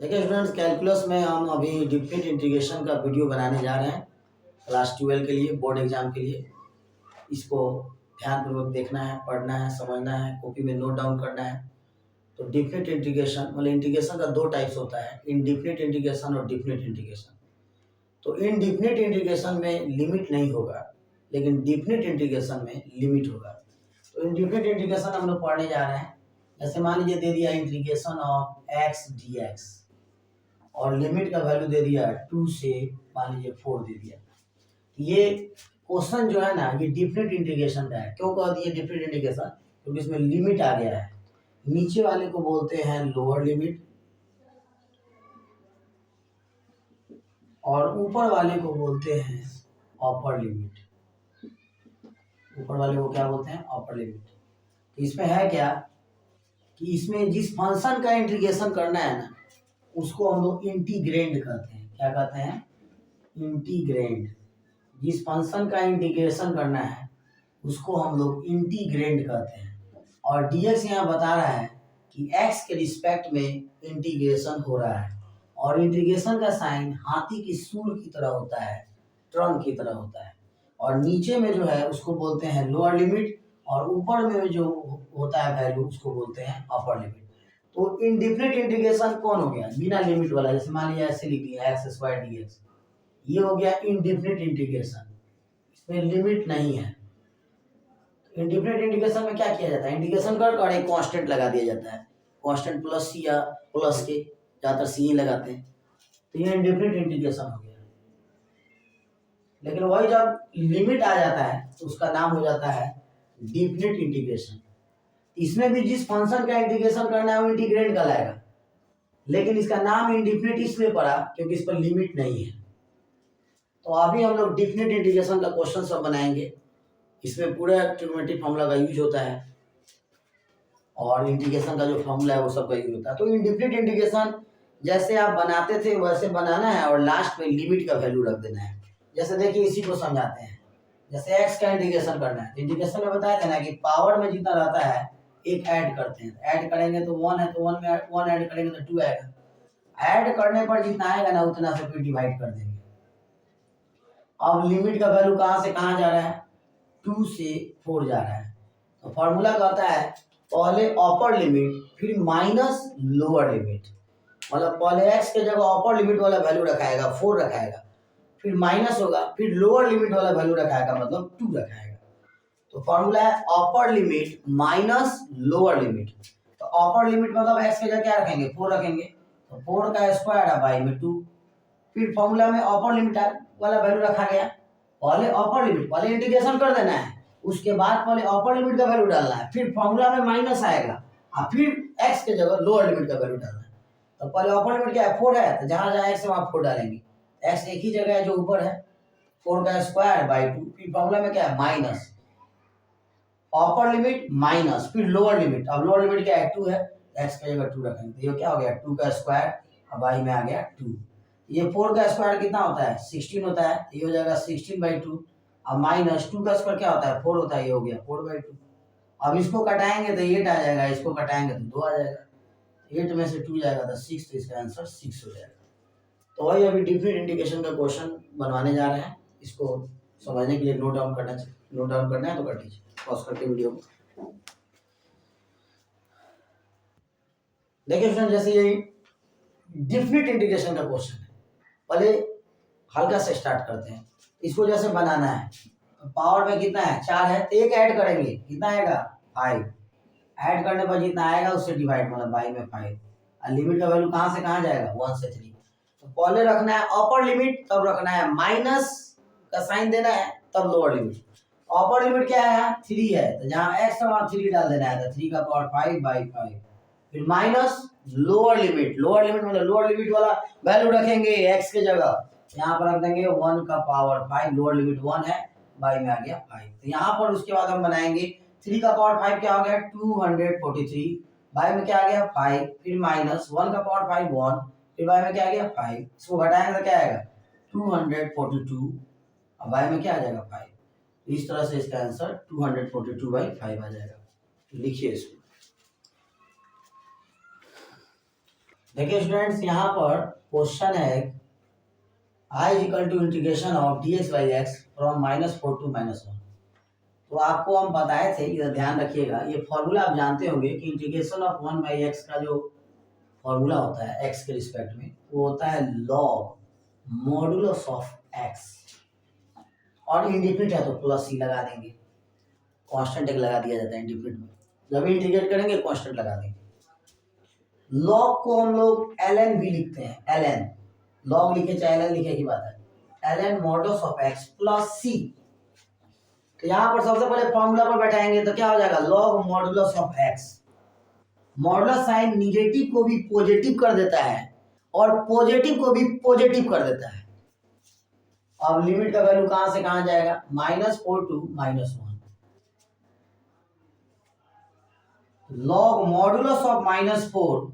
देखिए students, calculus में हम अभी डिफरेंट इंटीग्रेशन का वीडियो बनाने जा रहे हैं क्लास 12 के लिए, बोर्ड एग्जाम के लिए। इसको ध्यानपूर्वक देखना है, पढ़ना है, समझना है, कॉपी में नोट डाउन करना है। तो डिफरेंट इंटीग्रेशन मतलब इंटीग्रेशन का दो टाइप्स होता है, इनडिफिनिट इंटीग्रेशन और डिफिनिट इंटीग्रेशन। तो इनडिफिनिट इंटीग्रेशन में लिमिट नहीं होगा, लेकिन डिफिनिट इंटीग्रेशन में लिमिट होगा। तो इनडिफिनिट इंटीग्रेशन हम लोग पढ़ने जा रहे हैं। जैसे मान लीजिए दे दिया integration of x D x और लिमिट का वैल्यू दे दिया 2 से मान लीजिए 4 दे दिया। ये क्वेश्चन जो है ना, ये डिफरेंट इंटीग्रेशन का है। क्यों कह दिए डिफरेंट इंटीग्रेशन? क्योंकि इसमें लिमिट आ गया है। नीचे वाले को बोलते हैं लोअर लिमिट और ऊपर वाले को बोलते हैं अपर लिमिट। ऊपर वाले को क्या बोलते हैं? Upper limit. तो इसमें है क्या कि इसमें जिस फंक्शन का इंटीग्रेशन करना है ना, उसको हम लोग इंटीग्रेंड कहते हैं। क्या कहते हैं? इंटीग्रेंड। जिस फंक्शन का इंटीग्रेशन करना है उसको हम लोग इंटीग्रेंड कहते हैं। और dx यहाँ बता रहा है कि x के रिस्पेक्ट में इंटीग्रेशन हो रहा है और इंटीग्रेशन का साइन हाथी की सूंड की तरह होता है, टर्न की तरह होता है। और नीचे में जो है उसको बोलते हैं लोअर लिमिट और ऊपर में जो होता है वैल्यू उसको बोलते हैं अपर लिमिट। तो इनडिफिनिट इंटीग्रेशन कौन हो गया? बिना लिमिट वाला। जैसे मान लिया ऐसे लिख दिया एक्स स्क्वायर dx, ये हो गया इनडिफिनिट इंटीग्रेशन, इसमें लिमिट नहीं है। इंडिफिनिट इंटीग्रेशन में क्या किया जाता है? इंटीग्रेशन कर एक कांस्टेंट लगा दिया जाता है। कांस्टेंट प्लस सी या प्लस के, ज्यादातर सी ही लगाते हैं। तो ये इंडिफिनिट इंटीग्रेशन हो गया। लेकिन वही जब लिमिट आ जाता है तो उसका नाम हो जाता है डिफिनिट इंटीग्रेशन। इसमें भी जिस फंक्शन का इंटीग्रेशन करना है वो इंटीग्रेंड कहलाएगा, लेकिन इसका नाम इंडिफिनिट इसलिए पड़ा क्योंकि इस पर लिमिट नहीं है। तो अभी हम लोग डिफिनिट इंटीग्रेशन का क्वेश्चन सब बनाएंगे। इसमें पूरा ट्रिग्नोमेट्रिक फॉर्मूला का यूज होता है और इंटीग्रेशन का जो फॉर्मूला है वो सब का यूज होता है। तो इंडिफिनिट इंटीग्रेशन जैसे आप बनाते थे वैसे बनाना है और लास्ट में लिमिट का वैल्यू रख देना है। जैसे देखिए इसी को समझाते हैं। जैसे एक्स का इंटीग्रेशन करना है, इंटीग्रेशन में बताया था ना कि पावर में जितना रहता है एक ऐड करते हैं। ऐड करेंगे तो 1 है तो 1 में 1 ऐड करेंगे तो 2 आएगा। ऐड करने पर जितना आएगा ना उतना से फिर डिवाइड कर देंगे। अब लिमिट का वैल्यू कहाँ से कहाँ जा रहा है? 2 से 4 जा रहा है। तो फॉर्मूला कहता है पहले अपर लिमिट फिर माइनस लोअर लिमिट। मतलब पहले x के जगह अपर लिमिट वाला वैल्यू रखाएगा 4 रखाएगा, फिर माइनस होगा, फिर लोअर लिमिट वाला वैल्यू रखाएगा मतलब 2 रखाएगा। तो फॉर्मूला है upper limit minus lower limit. तो अपर लिमिट मतलब x के जगह क्या रखेंगे? 4 रखेंगे। तो 4 का स्क्वायर है बाई में 2। फिर फॉर्मूला में अपर लिमिट वाला वैल्यू रखा गया। पहले अपर लिमिट, पहले इंटीग्रेशन कर देना है, उसके बाद पहले अपर लिमिट का वैल्यू डालना है, फिर फॉर्मूला में माइनस आएगा और फिर x के जगह लोअर लिमिट का वैल्यू डालना है। तो पहले अपर लिमिट क्या है? 4 है, तो जहां जहां x है वहां 4 डालेंगे। x एक ही जगह है जो ऊपर है, 4 का स्क्वायर बाई 2। फिर फॉर्मूला में क्या है? माइनस अपर लिमिट माइनस फिर लोअर लिमिट। अब लोअर लिमिट क्या है? 2 है, x की जगह 2 रखेंगे। तो ये क्या हो गया? 2 का स्क्वायर और बाई में आ गया 2। ये 4 का स्क्वायर कितना होता है? 16 होता है। ये हो जाएगा 16/2 और माइनस 2 का स्क्वायर क्या होता है? 4 होता है। ये हो गया 4/2। अब इसको कटाएंगे तो 8 आ जाएगा, इसको कटाएंगे तो 2 आ जाएगा। 8 में से 2 जाएगा तो 6, तो इसका आंसर 6 हो जाएगा। तो वही अभी डिफरेंट इंटीग्रेशन का क्वेश्चन बनवाने जा रहे हैं। इसको समझने के लिए नोट डाउन करना है तो कर लीजिए पॉज करके वीडियो को। देखिए फ्रेंड, जैसे ये डिफरेंट इंटीग्रेशन का क्वेश्चन है, पहले हल्का से स्टार्ट करते हैं। इसको जैसे बनाना है, पावर में कितना है? 4 है, तो एक ऐड करेंगे, कितना आएगा? 5। ऐड करने पर जितना आएगा उससे डिवाइड, मतलब बाई में 5। और लिमिट का वैल्यू कहाँ से कहाँ जाएगा? 1 से 3। तो पहले रखना है अपर लिमिट, तब रखना है माइनस का साइन देना है, तब लोअर लिमिट। अपर लिमिट क्या है? 3 है, तो जहाँ x है वहाँ 3 डाल देना है, तो 3 का पावर 5/5। फिर minus lower limit. Lower limit मतलब लोअर लिमिट वाला वैल्यू रखेंगे x के जगह, यहाँ पर रख देंगे 1 का पावर 5। लोअर लिमिट 1 है, बाई में आ गया 5। तो यहाँ पर उसके बाद हम बनाएंगे 3 का पावर 5 क्या हो गया? 243। बाई में क्या आ गया? 5। फिर माइनस 1 का पावर 5 1, फिर बाई में क्या आ गया? 5। इसको घटाएंगे तो क्या आएगा? 242 और बाई में क्या आ जाएगा? 5। इस तरह से इसका आंसर 242/5 आ जाएगा। लिखिए इसको। देखिए स्टूडेंट्स, यहाँ पर क्वेश्चन है I is equal to integration of d x by x from -4 to -1। तो आपको हम बताए थे, इधर ध्यान रखिएगा, ये फॉर्मूला आप जानते होंगे कि इंटीग्रेशन ऑफ 1 बाई एक्स का जो फॉर्मूला होता है एक्स के रिस्पेक्ट में, वो होता है लॉग मॉडुलस ऑफ एक्स। और इंडिफिनिट है तो प्लस सी लगा देंगे, कांस्टेंट एक लगा दिया जाता है इंडिफिनिट में, जब इंटीग्रेट करेंगे कांस्टेंट लगा देंगे। लॉग को हम लोग ln भी लिखते हैं, ln लॉग लिखे चाहे ln लिखे की बात है, ln modulus of x plus c. तो यहाँ पर सबसे पहले फॉर्मूला पर बैठाएंगे तो क्या हो जाएगा, log modulus of x। Modulus sign negative को भी पॉजिटिव कर देता है और पॉजिटिव को भी पॉजिटिव कर देता है। अब लिमिट का वैल्यू कहां से कहां जाएगा, -4 to -1। Log modulus of -4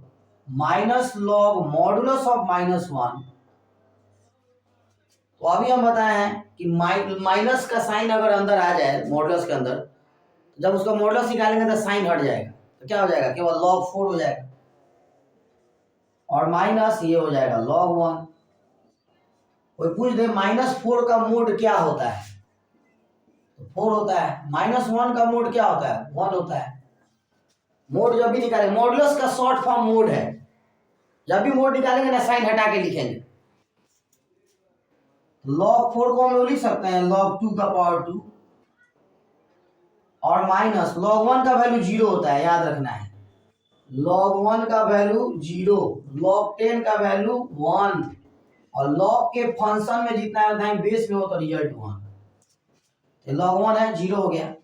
minus log modulus of -1। तो अभी हम बताए हैं कि माइनस का साइन अगर अंदर आ जाए मॉडुलस के अंदर, तो जब उसका मॉडुलस निकालेंगे तो साइन हट जाएगा, तो क्या हो जाएगा, केवल log 4 हो जाएगा और माइनस ये हो जाएगा log 1। कोई पूछ दे -4 का मोड क्या होता है, तो 4 होता है। -1 का मोड क्या होता है, 1 होता है। मोड जब भी निकालेंगे, मॉडुलस का शॉर्ट फॉर्म मोड है, जब भी मोड निकालेंगे ना साइन हटा के लिखेंगे। log 4 को हम लोग लिख सकते हैं log 2 का पावर 2 और माइनस log 1 का वैल्यू 0 होता है, याद रखना है। log 1 का वैल्यू 0, log 10 का वैल्यू 1 और log के फंक्शन में जितना है उतना ही बेस में हो तो रिजल्ट 1। तो log 1 है, 0 हो गया।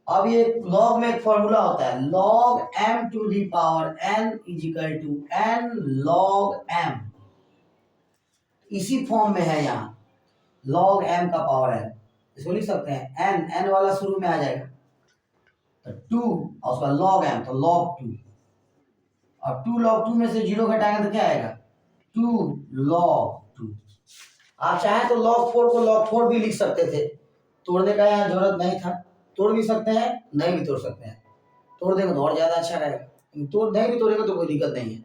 अब ये log में एक फॉर्मूला होता है log m to the power n is equal to n log m। इसी फॉर्म में है यहाँ log m का पावर n, इसको लिख सकते हैं n वाला शुरू में आ जाएगा तो 2 और उसका log m तो log 2 और 2 log 2 में से 0 घटाएंगे तो क्या आएगा 2 log 2। आप चाहें तो log 4 को log 4 भी लिख सकते थे, तोड़ने का यहाँ जरूरत नहीं था। तोड़ भी सकते हैं, नहीं भी तोड़ सकते हैं, तोड़ देंगे तो और ज्यादा अच्छा रहेगा, तोड़ नहीं भी तोड़ेंगे तो कोई दिक्कत नहीं है।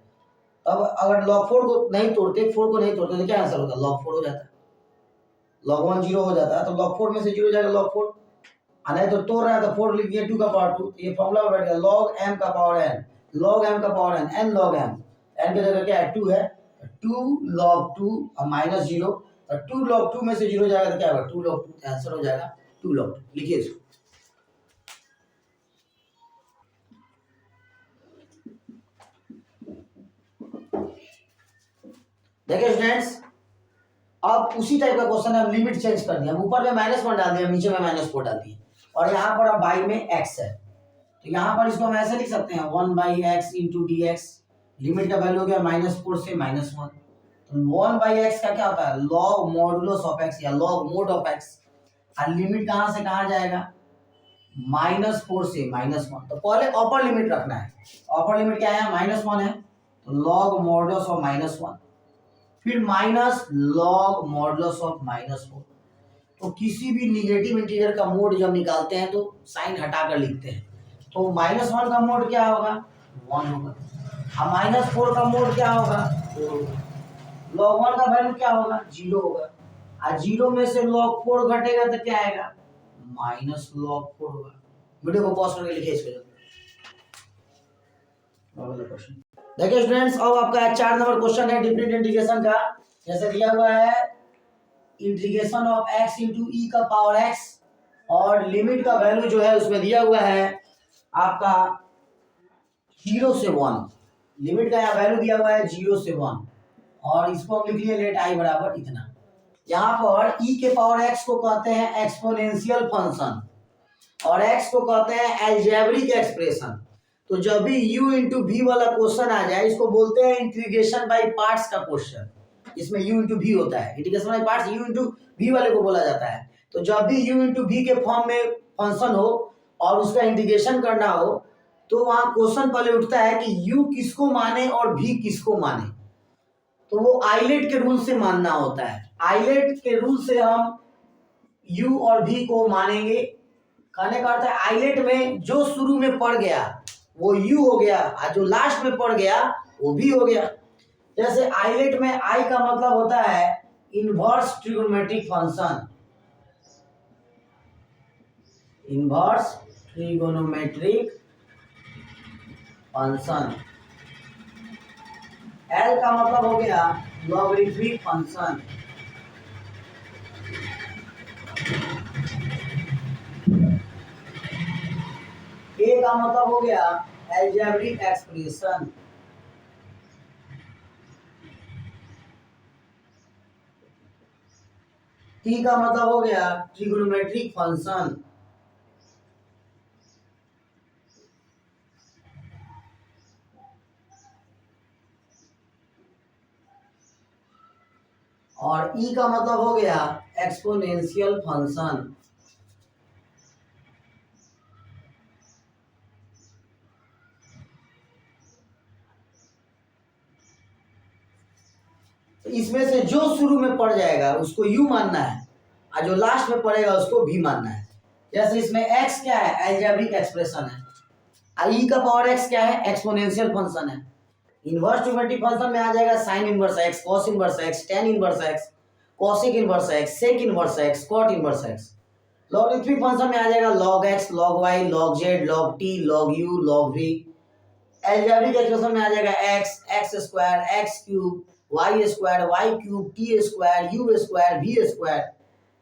अब अगर log 4 को नहीं तोड़ते, 4 को नहीं तोड़ते तो क्या आंसर होता, log 4 हो जाता है। log 1 0 हो जाता है तो log 4 में से 0 जाएगा log 4, नहीं तो तोड़ रहा है तो 4 लिख दिया 2 का पावर 2, ये फॉर्मूला में बैठ गया log m का पावर n, log m का power n, n log m, n की जगह क्या है 2 है, 2 log 2 और -0, और 2 log 2 में से 0 जाएगा तो क्या होगा 2 log 2, आंसर हो जाएगा 2 log 2। लिखिए इसको। देखिए स्टूडेंट्स, अब उसी टाइप का क्वेश्चन है, हम लिमिट चेंज कर दिया, ऊपर में -1 डाल दिया, नीचे में -4 डाल दिया और यहाँ पर अब बाई में x है, तो यहाँ पर इसको हम ऐसे लिख सकते हैं 1/x into D x. Limit का वैल्यू हो गया -4 से -1, तो 1/x का क्या होता है log मॉडुलस ऑफ x या log मोड ऑफ x। और लिमिट कहाँ से कहाँ जाएगा, -4 से -1। तो पहले अपर लिमिट रखना है, अपर लिमिट क्या है -1 है, तो log मॉडुलस ऑफ -1, फिर माइनस log मॉडुलस ऑफ -4। तो किसी भी निगेटिव इंटीजर का मोड जब निकालते हैं तो साइन हटाकर लिखते हैं, तो -1 का मोड क्या होगा 1 होगा, और -4 का मोड क्या होगा 4 होगा, log 1 का वैल्यू क्या होगा 0 होगा, और 0 में से log 4 घटेगा तो क्या आएगा -log 4 होगा। वीडियो को पॉज करके लिखिए इसको। देखिए स्टूडेंट्स, अब आपका 4 नंबर क्वेश्चन है डिफरेंट इंटीग्रेशन का। जैसे दिया हुआ है इंटीग्रेशन ऑफ x इंटू ई का पावर x और लिमिट का वैल्यू जो है उसमें दिया हुआ है आपका 0 से 1। लिमिट का यहाँ वैल्यू दिया हुआ है 0 से 1 और इसको हम लिख लिए लेट i बराबर इतना। यहाँ पर e के पावर x को कहते हैं एक्सपोनेंशियल फंक्शन और x को कहते हैं अलजेब्रिक एक्सप्रेशन। तो जब भी u इंटू वी वाला क्वेश्चन आ जाए इसको बोलते हैं इंटीग्रेशन बाय पार्ट्स का क्वेश्चन। इसमें u इंटू वी होता है, integration by parts u into v वाले को बोला जाता है। तो जब भी u इंटू वी के फॉर्म में फंक्शन हो और उसका इंटीग्रेशन करना हो तो वहां क्वेश्चन पहले उठता है कि u किसको माने और v किसको माने। तो वो आइलेट के रूल से मानना होता है, आइलेट के रूल से हम u और v को मानेंगे। कहने का अर्थ है आइलेट में जो शुरू में पड़ गया वो u हो गया और जो लास्ट में पड़ गया वो भी हो गया। जैसे आइलेट में आई का मतलब होता है inverse trigonometric function, inverse trigonometric function. L का मतलब हो गया लॉगरिथमिक फंक्शन। ए का मतलब हो गया अलजेब्रिक एक्सप्रेशन। टी का मतलब हो गया ट्रिगोनोमेट्रिक फंक्शन। और ई का मतलब हो गया एक्सपोनेंशियल फंक्शन। इसमें से जो शुरू में पड़ जाएगा उसको यू मानना है और जो लास्ट में पड़ेगा उसको भी मानना है। जैसे इसमें x क्या है, अलजेब्रिक एक्सप्रेशन है, और e का पावर x क्या है, एक्सपोनेंशियल फंक्शन है। इनवर्स ट्रिगोनोमेट्रिक फंक्शन में आ जाएगा sine inverse x, cos inverse x, tan inverse x, cosec inverse x, sec inverse x, cot inverse x। Logarithmic function में आ जाएगा log x, log y, log z, log t, log u, log v। Algebraic expression में आ जाएगा x, x square, x cube, y square, y cube, t square, u square, v square.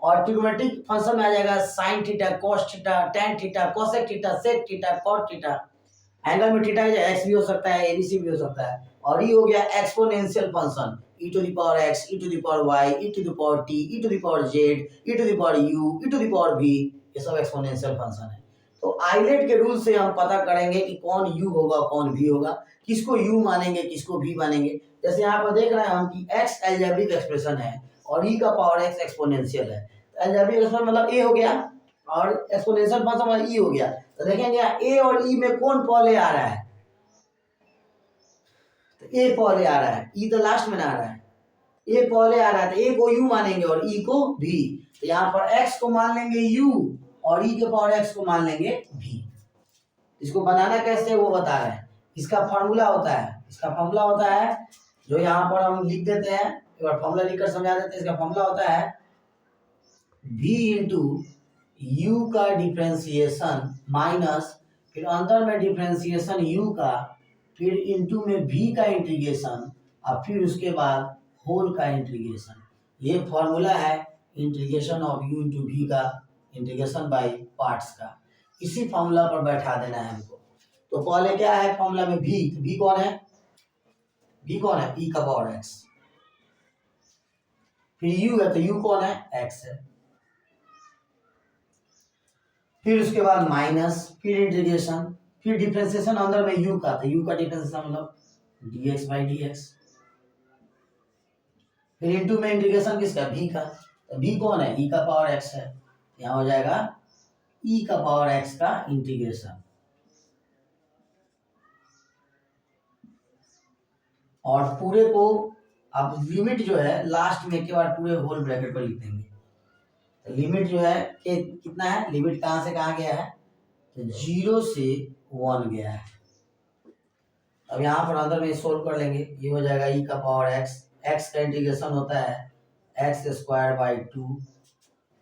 और trigonometric function में आ जाएगा sine theta, cos theta, tan theta, cosec theta, sec theta, cot theta. Angle में theta x भी हो सकता है, ABC भी हो सकता है। और ये हो गया exponential function, e to the power x, e to the power y, e to the power t, e to the power z, e to the power u, e to the power v। ये सब exponential function है। तो islet के rule से हम पता करेंगे कि कौन u होगा कौन v होगा, किसको u मानेंगे किसको v मानेंगे। जैसे यहाँ पर देख रहे हैं हम कि x अलजेब्रिक एक्सप्रेशन है और e का पावर x एक्सपोनेंशियल है। अलजेब्रिक एक्सप्रेशन मतलब a हो गया और एक्सपोनेंशियल फंक्शन मतलब e हो गया। तो देखेंगे a और e में कौन पहले आ रहा है, तो a पहले आ रहा है, e तो लास्ट में आ रहा है। a पहले आ रहा है तो a को u मानेंगे और e को v। तो यहाँ पर x को मान लेंगे u और e के पावर x को मान लेंगे v। इसको बनाना कैसे वो बता रहे हैं। इसका फॉर्मूला होता है, इसका फॉर्मूला होता है जो यहाँ पर हम लिख देते हैं, एक बार फॉर्मूला लिखकर समझा देते हैं। इसका फॉर्मूला होता है v इंटू u का डिफ्रेंसिएशन माइनस फिर अंदर में डिफ्रेंसिएशन u का, फिर इंटू में v का इंटीग्रेशन और फिर उसके बाद होल का इंटीग्रेशन। ये फॉर्मूला है integration of u into v का, इंटीग्रेशन बाय पार्ट्स का। इसी फॉर्मूला पर बैठा देना है हमको। तो पहले क्या है फॉर्मूला में v, तो v कौन है, v कौन है, e का पावर x। फिर u है तो u कौन है, x है। फिर उसके बाद माइनस, फिर इंटीग्रेशन, फिर डिफरेंशिएशन अंदर में u का, तो u का डिफरेंशिएशन मतलब dx बाई dx। फिर इंटू में इंटीग्रेशन किसका, v का, तो v कौन है, e का पावर x है। यहाँ हो जाएगा e का पावर x का इंटीग्रेशन। और पूरे को अब लिमिट जो है लास्ट में एक बार पूरे होल ब्रैकेट पर लिख देंगे। तो लिमिट जो है कि कितना है, लिमिट कहाँ से कहाँ गया है, तो 0 से 1 गया है। अब यहाँ पर अंदर में सोल्व कर लेंगे। ये हो जाएगा e का पावर x, x का इंटीग्रेशन होता है x स्क्वायर बाई 2,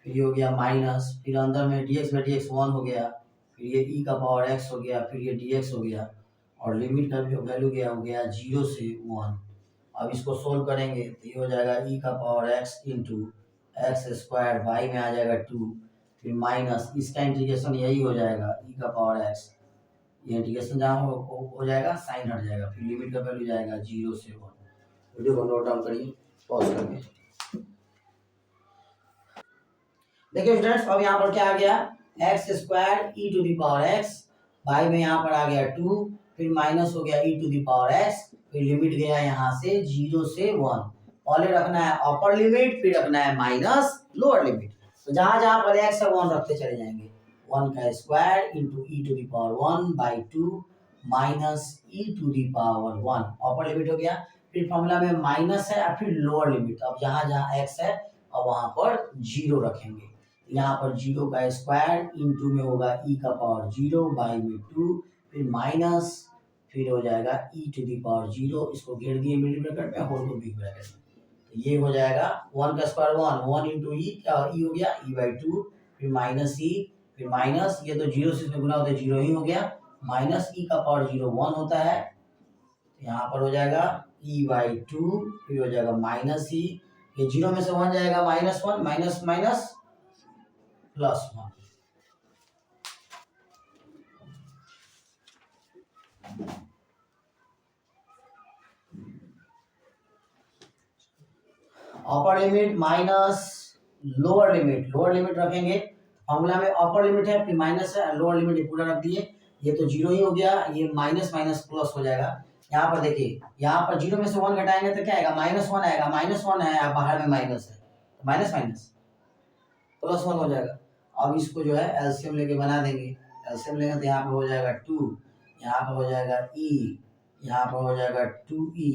फिर ये हो गया माइनस, फिर अंदर में dx बाई dx 1 हो गया, फिर ये e का पावर x हो गया, फिर ये dx हो गया और लिमिट का भी वैल्यू गया हो गया 0 से 1। अब इसको सोल्व करेंगे तो ये हो जाएगा e का power x into x square, by में आ जाएगा 2, फिर माइनस इसका इंटीग्रेशन यही हो जाएगा e का पावर x। ये इंटीग्रेशन जहाँ हो जाएगा साइन हट जाएगा, फिर लिमिट का वैल्यू जाएगा 0 से 1। वीडियो को नोट डाउन करिए पॉज करके। देखिए स्टूडेंट्स अब यहाँ पर क्या आ गया, x square e to the power x, by में यहाँ पर आ गया 2, फिर माइनस हो गया ई टू दी पावर एक्स, फिर लिमिट गया यहाँ से 0 से 1। पहले रखना है अपर लिमिट, फिर रखना है माइनस लोअर लिमिट। तो जहां जहां पर एक्स और 1 रखते चले जाएंगे। 1 का square into e to the power 1 by 2 minus e to the power 1, upper limit हो गया। फिर फॉर्मूला में माइनस है और फिर लोअर लिमिट। अब जहां जहां एक्स है अब वहां पर 0 रखेंगे। यहाँ पर 0 का स्क्वायर इंटू में होगा e का पावर 0 बाई में 2, फिर माइनस, फिर हो जाएगा e टू दी पावर 0, इसको घेर दिए मिडिल ब्रैकेट में, होल को बिग ब्रैकेट में। तो ये हो जाएगा 1 का स्क्वायर 1 इंटू ई, क्या ई हो गया e/2, फिर माइनस ई, फिर माइनस ये तो 0 से इसमें गुना होता है 0 ही हो गया, माइनस ई का पावर 0 1 होता है, तो यहाँ पर हो जाएगा e/2, फिर हो जाएगा माइनस ई, ये 0 में से 1 जाएगा -1, minus minus +1। Upper limit minus lower limit रखेंगे, फॉर्मूला में अपर लिमिट है फिर माइनस है, लोअर लिमिट ये पूरा रख दिए, ये तो 0 ही हो गया, ये माइनस माइनस प्लस हो जाएगा। यहाँ पर देखिए, यहाँ पर 0 में से 1 घटाएंगे तो क्या आएगा, -1 आएगा, -1 है, बाहर में माइनस है, तो माइनस माइनस +1 हो जाएगा। अब इसको जो है एलसीएम लेके बना देंगे, एलसीएम लेंगे तो यहाँ पर हो जाएगा 2, यहाँ पर हो जाएगा e, यहाँ पर हो जाएगा 2e,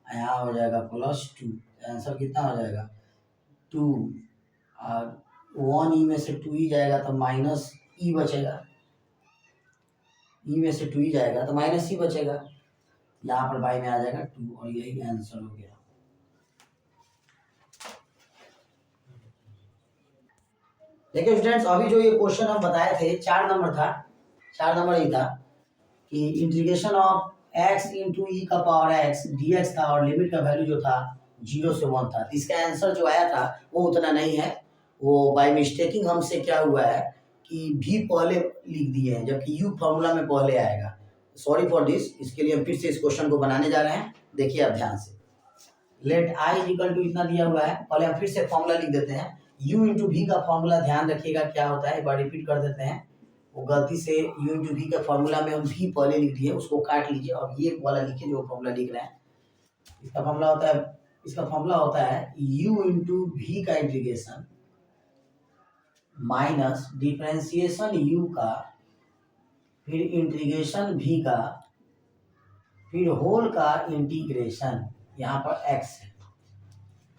यहाँ हो जाएगा +2, आंसर कितना हो जाएगा 2, और 1e में से 2e जाएगा तो माइनस e बचेगा, e में से 2e जाएगा तो माइनस e बचेगा, यहाँ पर बाई में आ जाएगा 2, और यही आंसर हो गया। देखिए स्टूडेंट्स, अभी जो ये क्वेश्चन हम बताए थे 4 नंबर था, 4 नंबर ही था कि इंटीग्रेशन ऑफ x इंटू ई का पावर x dx था, और लिमिट का वैल्यू जो था 0 से 1 था। तो इसका आंसर जो आया था वो उतना नहीं है, वो बाय मिस्टेकिंग हमसे क्या हुआ है कि v पहले लिख दिए हैं, जबकि u फॉर्मूला में पहले आएगा। सॉरी फॉर दिस, इसके लिए हम फिर से इस क्वेश्चन को बनाने जा रहे हैं, देखिए आप ध्यान से। लेट i इक्वल टू इतना दिया हुआ है, पहले हम फिर से फॉर्मूला लिख देते हैं, u इंटू v का फॉर्मूला ध्यान रखिएगा क्या होता है, एक बार रिपीट कर देते हैं। वो गलती से u इंटू v का फॉर्मूला में हम v पहले लिख दिए, उसको काट लीजिए और ये वाला लिखिए जो फॉर्मूला लिख रहे हैं। इसका फॉर्मूला होता है u इंटू v का इंटीग्रेशन माइनस डिफरेंशिएशन u का, फिर इंटीग्रेशन v का, फिर होल का इंटीग्रेशन, यहाँ पर x है।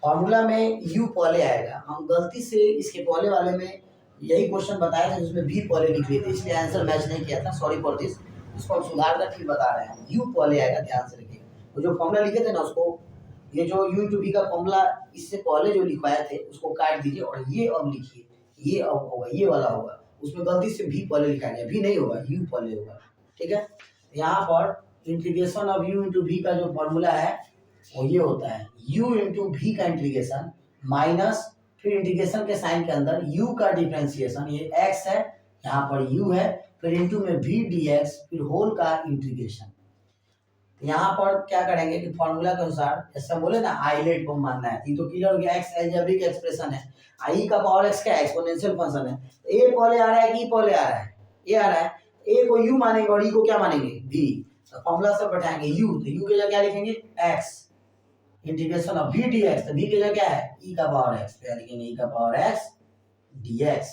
फॉर्मूला में u पहले आएगा, हम गलती से इसके पहले वाले में यही क्वेश्चन बताया था जिसमें v पहले लिख लिए थे, इसलिए आंसर मैच नहीं किया था, सॉरी फॉर दिस। इसको हम सुधार कर फिर बता रहे हैं, u पहले आएगा, ध्यान से रखिएगा। तो जो फॉर्मूला लिखे थे ना, उसको ये जो u इंटू v का फॉर्मूला इससे पहले जो लिखवाए थे उसको काट दीजिए, और ये अब लिखिए, ये अब होगा, ये वाला होगा, उसमें गलती से v पहले लिखा गया, v नहीं होगा, u पहले होगा, ठीक है। यहाँ पर integration of u into v का जो फॉर्मूला है वो ये होता है u इंटू v का इंटीग्रेशन माइनस, फिर इंटीग्रेशन के साइन के अंदर u का डिफरेंशिएशन, ये x है, यहाँ पर u है, फिर इंटू में v dx, फिर होल का इंटीग्रेशन। यहाँ पर क्या करेंगे कि फॉर्मूला के अनुसार, जैसे हम बोले ना आइलेट को मानना है, ये तो क्लियर हो गया, x अलजेब्रिक एक्सप्रेशन है, i का पावर x का एक्सपोनेंशियल फंक्शन है, तो a पहले आ रहा है कि e पहले आ रहा है, a आ रहा है, a को u मानेंगे और e को क्या मानेंगे v, तो फॉर्मूला से बैठाएंगे u, तो u के जगह क्या लिखेंगे x integration of v dx, तो v के जगह क्या है e का पावर x, तो लिखेंगे e का पावर x dx,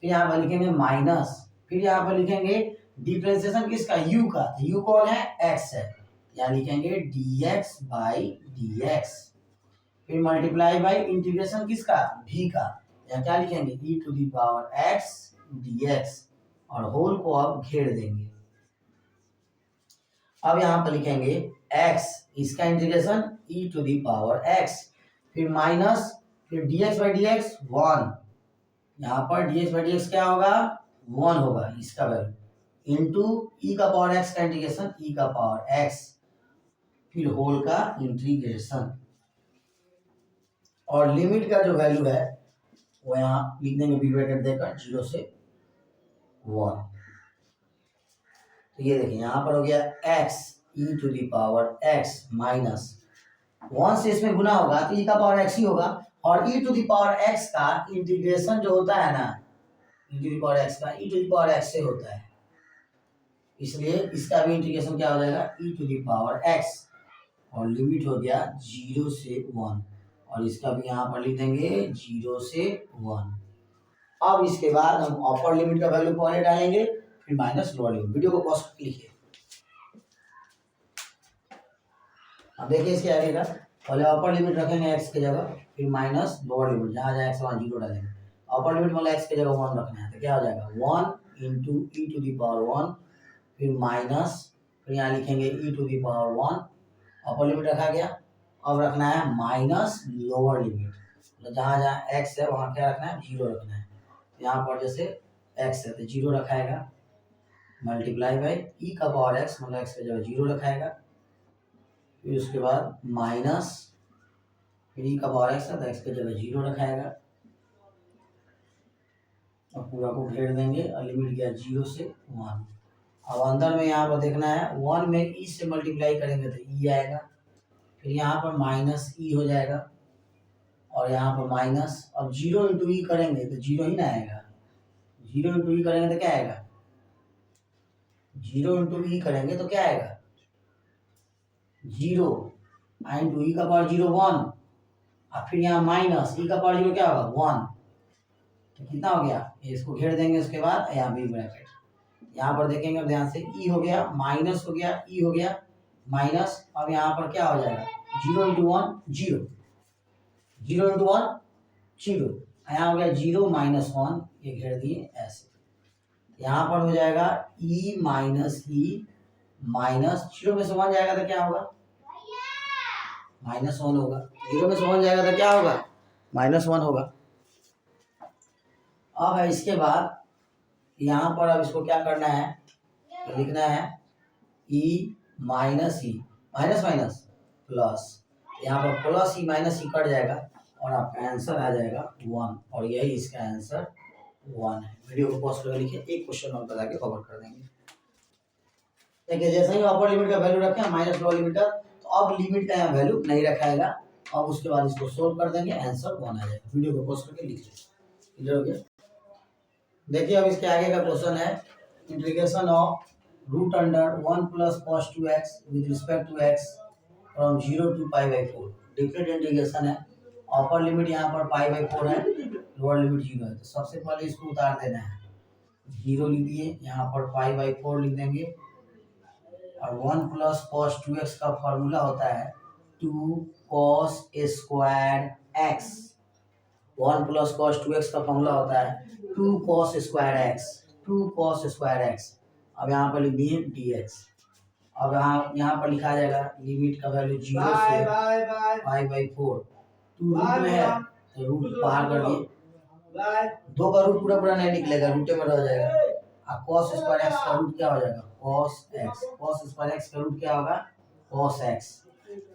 फिर यहाँ पर लिखेंगे माइनस, फिर यहाँ पर लिखेंगे डिफरेंशिएशन किसका, u का, तो u कौन है x है, यहाँ लिखेंगे dx बाई dx, फिर मल्टीप्लाई बाई इंटीग्रेशन किसका v का, यहाँ क्या लिखेंगे e to the power x dx, और होल को अब घेर देंगे। अब यहाँ पर लिखेंगे x, इसका integration e to the power x, फिर माइनस, फिर dx बाई dx 1, यहाँ पर dx बाई dx क्या होगा 1 होगा इसका वैल्यू, इंटू e का पावर x का इंटीग्रेशन e का पावर x, फिर होल का इंटीग्रेशन, और लिमिट का जो वैल्यू है वो यहाँ लिख देंगे बिग ब्रैकेट देकर 0 से 1। तो ये देखिए यहाँ पर हो गया x e to the power x minus 1 से इसमें गुना होगा तो e का पावर x ही होगा, और e to the power x का इंटीग्रेशन जो होता है ना, e to the power x का e to the power x से होता है, इसलिए इसका भी इंटीग्रेशन क्या हो जाएगा e to the power x, और लिमिट हो गया 0 से 1, और इसका भी यहाँ पर लिख देंगे 0 से 1। अब इसके बाद हम अपर लिमिट का वैल्यू पहले डालेंगे, फिर माइनस लोअर लिमिट। वीडियो को पॉज करके लिखिए। अब देखिए इसके आगे का, पहले अपर लिमिट रखेंगे x की जगह, फिर माइनस लोअर लिमिट, जहाँ जहाँ x वहाँ 0 डालेंगे। अपर लिमिट मतलब x की जगह 1 रखना है, तो क्या हो जाएगा 1 into e to the power 1, फिर माइनस फिर यहाँ लिखेंगे e⁻1 अपर लिमिट रखा गया। अब रखना है माइनस लोअर लिमिट, मतलब जहाँ जहाँ x है वहाँ क्या रखना है, 0 रखना है। यहाँ पर जैसे x है तो 0 रखाएगा, मल्टीप्लाई बाई e⁻x मतलब x की जगह 0 रखाएगा। फिर उसके बाद माइनस, फिर e⁻x है तो x की जगह 0 रखाएगा। अब पूरा को घेर देंगे और लिमिट गया 0 से 1। अब अंदर में यहाँ पर देखना है 1 में e से मल्टीप्लाई करेंगे तो e आएगा, फिर यहाँ पर माइनस e हो जाएगा और यहाँ पर माइनस, अब 0 इंटू ई करेंगे तो 0 ही ना आएगा, 0 इंटू ई करेंगे तो क्या आएगा, 0 इंटू ई करेंगे तो क्या आएगा 0, इंटू ई का पावर 0 1, और फिर यहाँ माइनस ई का पावर 0 क्या होगा 1, तो कितना हो गया, इसको घेर देंगे। उसके बाद यहाँ भी ब्रैकेट, यहाँ पर देखेंगे अब ध्यान से ई हो गया, माइनस हो गया, ई हो गया माइनस, अब यहाँ पर क्या हो जाएगा 0 इंटू 1 0, 0 इंटू 1 0, यहाँ हो गया 0 माइनस 1, ये घेर दिए ऐसे। यहाँ पर हो जाएगा e माइनस ई माइनस 0 में से 1 जाएगा तो क्या होगा -1 होगा, 0 में से 1 जाएगा तो क्या होगा -1 होगा। अब है इसके बाद यहाँ पर अब इसको क्या करना है, तो लिखना है e minus E minus minus plus, यहाँ पर प्लस ई माइनस ई कट जाएगा और आपका आंसर आ जाएगा 1, और यही इसका आंसर 1 है। वीडियो को पॉज करके लिखिए, एक क्वेश्चन और बता के कवर कर देंगे। देखिए जैसे ही अपर लिमिट का वैल्यू रखें माइनस लोअर लिमिट का, तो अब लिमिट का यहाँ वैल्यू नहीं रखाएगा। अब उसके बाद इसको सोल्व कर देंगे, आंसर 1 आ जाएगा। वीडियो को पॉज करके लिख लीजिए, क्लियर हो गया। देखिए अब इसके आगे का क्वेश्चन है integration of root under 1 plus cos 2x with respect to x from 0 to π/4। Different integration है, अपर लिमिट यहाँ पर π/4 है, लोअर लिमिट 0 है। तो सबसे पहले इसको उतार देना है, 0 लिख दिए, यहाँ पर π/4 लिख देंगे, और 1 प्लस cos 2x का फॉर्मूला होता है 2 cos square x। 1 plus cos 2x का फॉर्मूला होता है 2 cos square x, 2 cos square x। अब यहाँ पर लिख दिए dx। अब यहाँ पर लिखा जाएगा लिमिट का वैल्यू 0 से π/4, 2 रूट में है तो रूट बाहर कर दिए, 2 का रूट पूरा पूरा नहीं निकलेगा, रूटे में रह जाएगा। और cos स्क्वायर x का रूट क्या हो जाएगा cos x, cos square x का रूट क्या होगा cos x,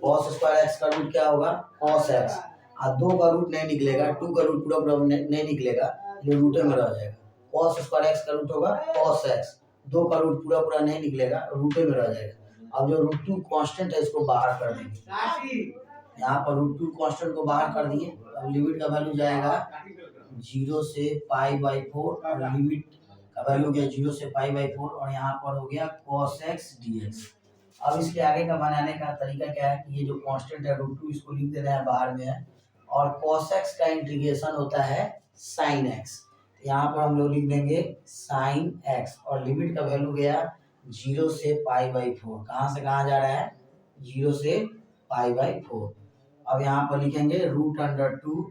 cos square x का रूट क्या होगा cos x। और 2 का रूट नहीं निकलेगा, 2 का रूट पूरा पूरा नहीं निकलेगा, ये रूटे में रह जाएगा। cos स्क्वायर x का रूट होगा cos x, 2 का रूट पूरा पूरा नहीं निकलेगा, रूटे में रह जाएगा। अब जो रूट 2 कांस्टेंट है इसको बाहर कर देंगे, यहाँ पर रूट 2 कांस्टेंट को बाहर कर दिए। अब लिमिट का वैल्यू जाएगा 0 से π/4, और लिमिट का वैल्यू गया 0 से π/4, और यहाँ पर हो गया cos x dx। अब इसके आगे का बनाने का तरीका क्या है कि ये जो कांस्टेंट है रूट 2 इसको लिख दे रहे हैं, बाहर में है, और cos x का इंटीग्रेशन होता है sin x। यहाँ पर हम लोग लिख देंगे sin x, और लिमिट का वैल्यू गया 0 से π/4। कहाँ से कहाँ जा रहा है 0 से π/4। अब यहाँ पर लिखेंगे रूट अंडर 2,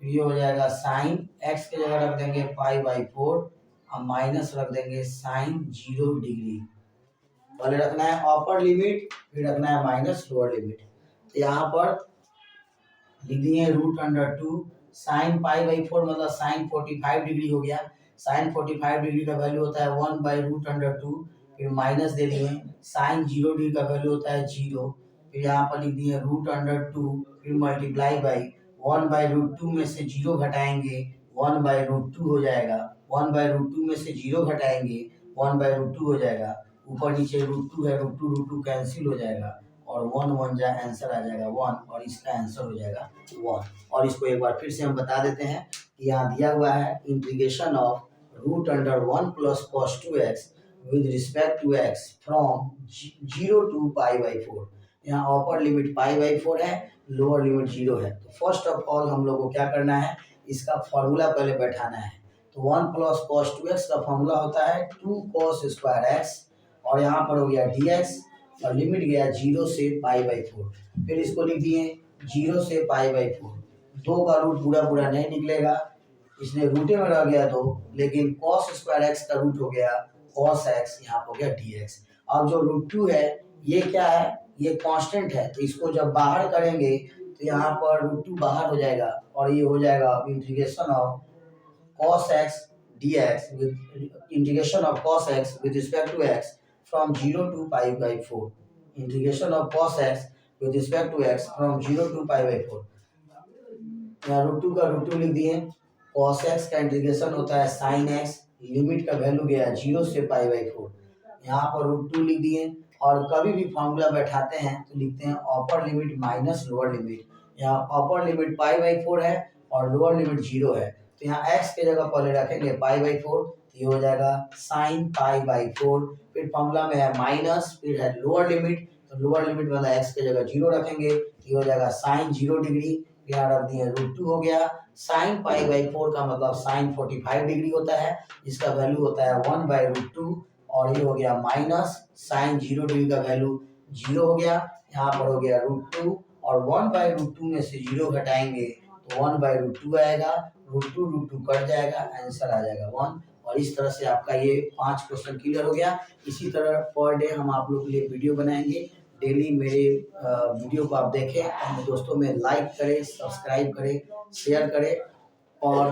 ये हो जाएगा साइन x के जगह रख देंगे π/4, और माइनस रख देंगे साइन 0 डिग्री। पहले रखना है अपर लिमिट, फिर रखना है माइनस लोअर लिमिट। तो यहाँ पर लिख दिए रूट अंडर 2 साइन π/4 मतलब साइन 45 डिग्री हो गया। साइन 45 डिग्री का वैल्यू होता है 1/√2, फिर माइनस दे दिए। साइन 0 डिग्री का वैल्यू होता है 0, फिर यहाँ पर लिख दिए रूट अंडर 2, फिर मल्टीप्लाई बाई 1/√2 में से 0 घटाएंगे 1/√2 हो जाएगा। 1/√2 में से 0 घटाएंगे 1/√2 हो जाएगा। ऊपर नीचे √2 है, √2 कैंसिल हो जाएगा, और 1 1 जा आंसर आ जाएगा 1, और इसका आंसर हो जाएगा 1। और इसको एक बार फिर से हम बता देते हैं कि यहाँ दिया हुआ है integration of root under 1 plus cos 2x with respect to x from 0 to π/4। यहाँ अपर लिमिट π/4 है, लोअर लिमिट 0 है। तो फर्स्ट ऑफ ऑल हम लोग को क्या करना है, इसका फॉर्मूला पहले बैठाना है। तो 1 प्लस cos 2x का फॉर्मूला होता है 2 cos स्क्वायर x, और यहाँ पर हो गया dx, और लिमिट गया 0 से π/4। फिर इसको लिख दिए 0 से π/4। 2 का रूट पूरा पूरा नहीं निकलेगा, इसलिए रूटे में रह गया 2, लेकिन cos स्क्वायर x का रूट हो गया cos x, यहाँ हो गया dx। अब जो रूट टू है ये क्या है, ये कांस्टेंट है, तो इसको जब बाहर करेंगे तो यहाँ पर रूट टू बाहर हो जाएगा और ये हो जाएगा integration of cos x dx with integration of cos x with respect to x from 0 to pi by 4, integration of cos x with respect to x from 0 to pi by 4। यहाँ root two का root two लिख दिए, cos x का integration होता है sin x, limit का value गया है 0 से पाई बाई 4, यहाँ पर रूट टू लिख दिए। और कभी भी फॉर्मूला बैठाते हैं तो लिखते हैं upper limit minus lower limit. यहाँ अपर लिमिट पाई बाई 4 है और लोअर लिमिट 0 है, तो यहाँ x के जगह पहले रखेंगे पाई बाई 4, तो ये हो जाएगा साइन पाई बाई 4। फिर फॉर्मूला में है माइनस, फिर है लोअर लिमिट, तो लोअर लिमिट मतलब x के जगह 0 रखेंगे, तो ये हो जाएगा साइन 0 डिग्री, यहाँ रख दिए रूट टू हो गया। साइन पाई बाई 4 का मतलब साइन 45 डिग्री होता है, जिसका वैल्यू होता है 1 बाई रूट टू, और ये हो गया माइनस साइन 0 डिग्री का वैल्यू 0 हो गया, यहाँ पर हो गया रूट टू, और 1 बाई रूट टू में से 0 घटाएंगे तो 1 बाई रूट टू आएगा, रूट टू कट जाएगा, आंसर आ जाएगा 1। और इस तरह से आपका ये 5 क्वेश्चन क्लियर हो गया। इसी तरह पर डे हम आप लोग के लिए वीडियो बनाएंगे, डेली मेरे वीडियो को आप देखें, अपने दोस्तों में लाइक करें, सब्सक्राइब करें, शेयर करें। और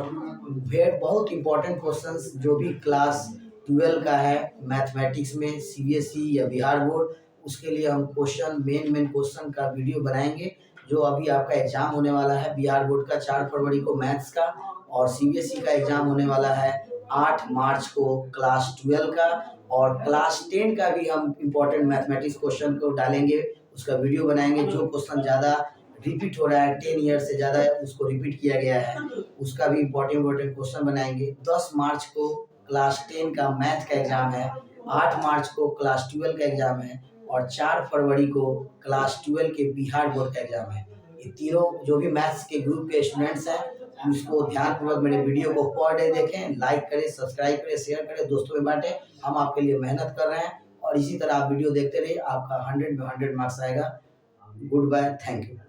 फिर बहुत इंपॉर्टेंट क्वेश्चंस जो भी क्लास 12 का है मैथमेटिक्स में सीबीएसई या बिहार बोर्ड, उसके लिए हम क्वेश्चन मेन क्वेश्चन का वीडियो बनाएंगे। जो अभी आपका एग्जाम होने वाला है बिहार बोर्ड का 4 फरवरी को मैथ्स का, और सीबीएसई का एग्जाम होने वाला है 8 मार्च को क्लास 12 का, और क्लास 10 का भी हम इम्पोर्टेंट मैथमेटिक्स क्वेश्चन को डालेंगे, उसका वीडियो बनाएंगे। जो क्वेश्चन ज़्यादा रिपीट हो रहा है 10 ईयर से ज़्यादा उसको रिपीट किया गया है, उसका भी इम्पोर्टेंट क्वेश्चन बनाएंगे। 10 मार्च को क्लास 10 का मैथ का एग्जाम है, 8 मार्च को क्लास 12 का एग्जाम है, और 4 फरवरी को क्लास 12 के बिहार बोर्ड का एग्जाम है। ये तीनों जो भी मैथ्स के ग्रुप के स्टूडेंट्स हैं उसको ध्यानपूर्वक मेरे वीडियो को पर डे देखें, लाइक करें, सब्सक्राइब करें, शेयर करें, दोस्तों में बांटें। हम आपके लिए मेहनत कर रहे हैं और इसी तरह आप वीडियो देखते रहिए, आपका 100 में 100 मार्क्स आएगा। Good bye, thank you.